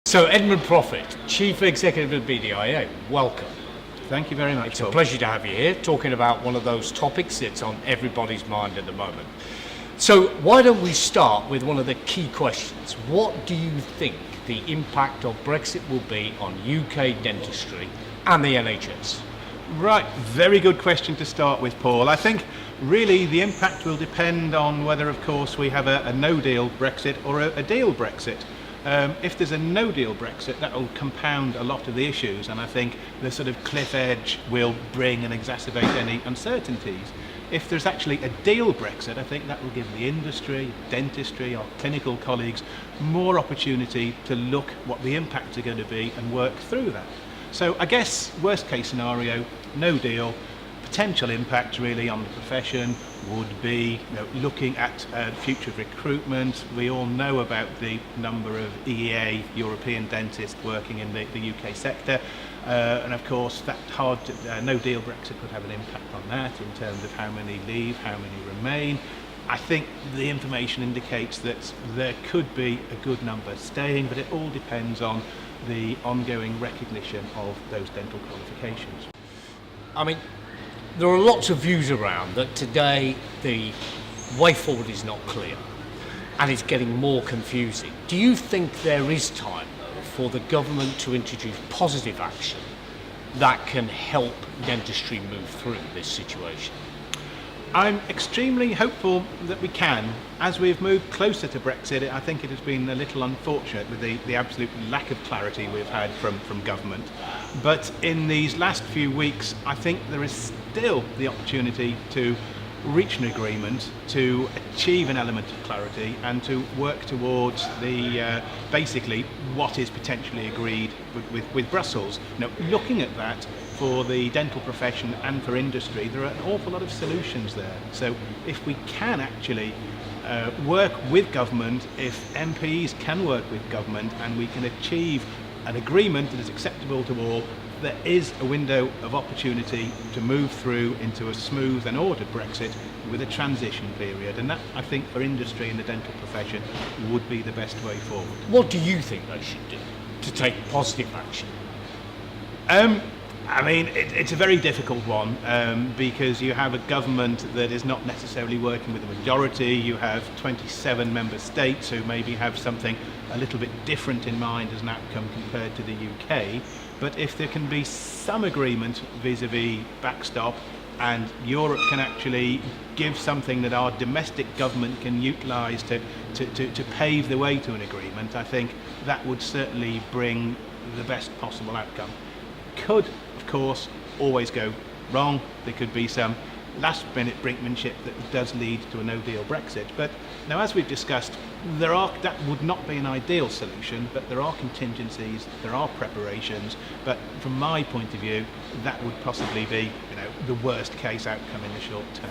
So Edmund Proffitt, Chief Executive of BDIA, welcome. Thank you very much. It's a pleasure to have you here, talking about one of those topics that's on everybody's mind at the moment. So why don't we start with one of the key questions. What do you think the impact of Brexit will be on UK dentistry and the NHS? Right, very good question to start with, Paul. I think really the impact will depend on whether, of course, we have a no-deal Brexit or a deal Brexit. If there's a no-deal Brexit, that will compound a lot of the issues, and I think the sort of cliff edge will bring and exacerbate any uncertainties. If there's actually a deal Brexit, I think that will give the industry, dentistry, our clinical colleagues more opportunity to look what the impacts are going to be and work through that. So I guess worst case scenario, no deal. Potential impact really on the profession would be looking at future recruitment. We all know about the number of EEA European dentists working in the UK sector, and of course that hard no deal Brexit could have an impact on that in terms of how many leave, how many remain. I think the information indicates that there could be a good number staying, but it all depends on the ongoing recognition of those dental qualifications. I mean, there are lots of views around that today the way forward is not clear and it's getting more confusing. Do you think there is time, though, for the government to introduce positive action that can help dentistry move through this situation? I'm extremely hopeful that we can. As we've moved closer to Brexit, I think it has been a little unfortunate with the absolute lack of clarity we've had from government. But in these last few weeks, I think there is still the opportunity to reach an agreement, to achieve an element of clarity, and to work towards the basically what is potentially agreed with Brussels. Now, looking at that for the dental profession and for industry, there are an awful lot of solutions there. So if we can actually work with government, if MPs can work with government, and we can achieve an agreement that is acceptable to all, there is a window of opportunity to move through into a smooth and ordered Brexit with a transition period, and that, I think, for industry and the dental profession would be the best way forward. What do you think they should do to take positive action? I mean, it's a very difficult one because you have a government that is not necessarily working with the majority. You have 27 member states who maybe have something a little bit different in mind as an outcome compared to the UK. But if there can be some agreement vis-a-vis backstop, and Europe can actually give something that our domestic government can utilise to pave the way to an agreement, I think that would certainly bring the best possible outcome. Could, of course, always go wrong. There could be some last-minute brinkmanship that does lead to a no-deal Brexit. But now, as we've discussed, that would not be an ideal solution, but there are contingencies, there are preparations. But from my point of view, that would possibly be, the worst-case outcome in the short term.